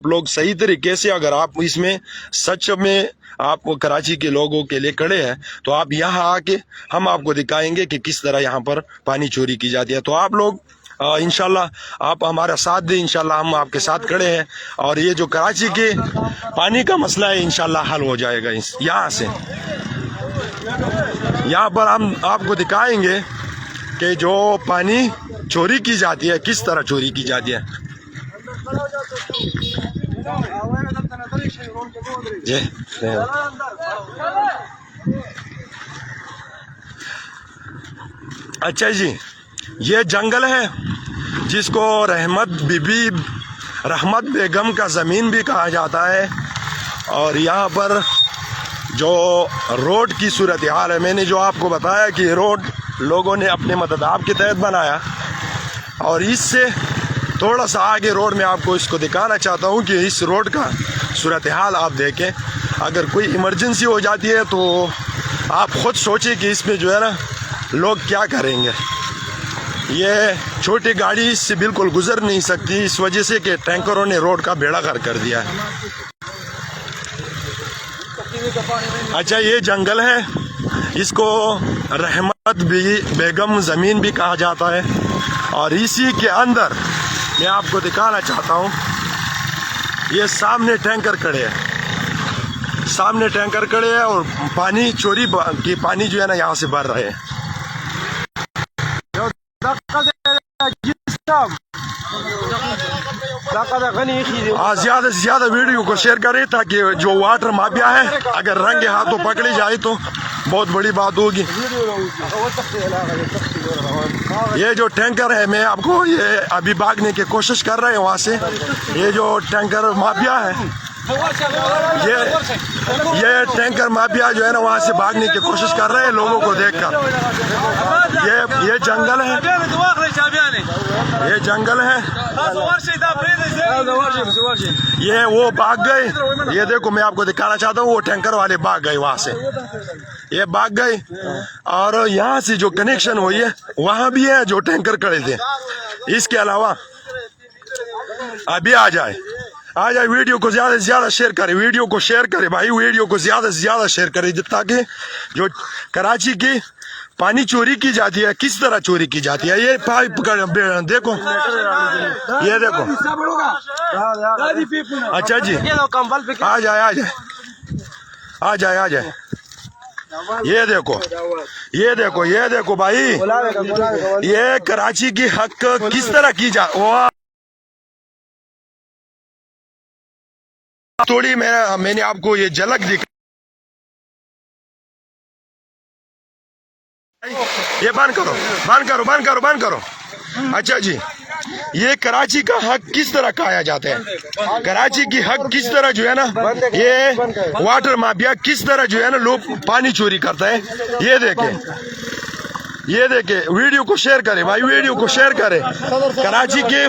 लोग सही तरीके से, अगर आप इसमें सच में आप कराची के लोगों के लिए खड़े हैं तो आप यहाँ आके हम आपको दिखाएंगे कि किस तरह यहाँ पर पानी चोरी की जाती है। तो आप लोग इंशाल्लाह आप हमारा साथ दें, इंशाल्लाह हम आपके साथ खड़े हैं और ये जो कराची के पानी का मसला है इंशाल्लाह हल हो जाएगा। यहाँ से यहाँ पर हम आपको दिखाएंगे कि जो पानी चोरी की जाती है किस तरह चोरी की जाती है। अच्छा जी, ये जंगल है जिसको रहमत बेगम का ज़मीन भी कहा जाता है। और यहाँ पर जो रोड की सूरत हाल है, मैंने जो आपको बताया कि रोड लोगों ने अपने मददाब के तहत बनाया, और इससे थोड़ा सा आगे रोड में आपको इसको दिखाना चाहता हूँ कि इस रोड का सूरत हाल आप देखें। अगर कोई इमरजेंसी हो जाती है तो आप खुद सोचिए कि इसमें जो है ना लोग क्या करेंगे। ये छोटी गाड़ी इससे बिल्कुल गुजर नहीं सकती, इस वजह से कि टैंकरों ने रोड का बेड़ा गर्क कर दिया है। अच्छा, ये जंगल है, इसको रहमत बेगम ज़मीन भी कहा जाता है। और इसी के अंदर मैं आपको दिखाना चाहता हूँ, ये सामने टैंकर खड़े हैं, सामने टैंकर खड़े हैं और पानी चोरी की पानी जो है ना यहाँ से भर रहे हैं। ज़्यादा से ज़्यादा वीडियो को शेयर करें ताकि जो वाटर माफिया है अगर रंगे हाथों पकड़ी जाए तो बहुत बड़ी बात होगी। ये जो टैंकर है, मैं आपको ये अभी भागने की कोशिश कर रहे हैं वहाँ से। ये जो टैंकर माफिया है, ये टैंकर माफिया जो है ना वहाँ से भागने की कोशिश कर रहे हैं लोगों को देखकर। ये जंगल है, ये जंगल है, ये वो भाग गए। ये देखो, मैं आपको दिखाना चाहता हूँ, वो टैंकर वाले भाग गए वहां से, ये भाग गए। और यहाँ से जो कनेक्शन हुई है वहां भी है जो टैंकर खड़े थे। इसके अलावा अभी आ जाए वीडियो को ज्यादा से ज्यादा शेयर करें, वीडियो को शेयर करें भाई, वीडियो को ज्यादा से ज्यादा शेयर करें ताकि जो कराची की पानी चोरी की जाती है किस तरह चोरी की जाती है। ये पाइप देखो, ये देखो। अच्छा जी, आ जाए ये देखो, ये देखो, ये देखो भाई, ये कराची की हक किस तरह की जा थोड़ी मैंने आपको ये झलक दिखा। ये बंद करो, बंद करो, बंद करो, बंद करो। अच्छा जी, ये कराची का हक किस तरह खाया जाता है, कराची की हक किस तरह जो है ना ये वाटर माफिया किस तरह जो है ना लोग पानी चोरी करता है। ये देखे, ये देखे, वीडियो को शेयर करें भाई, वीडियो को शेयर करें। कराची के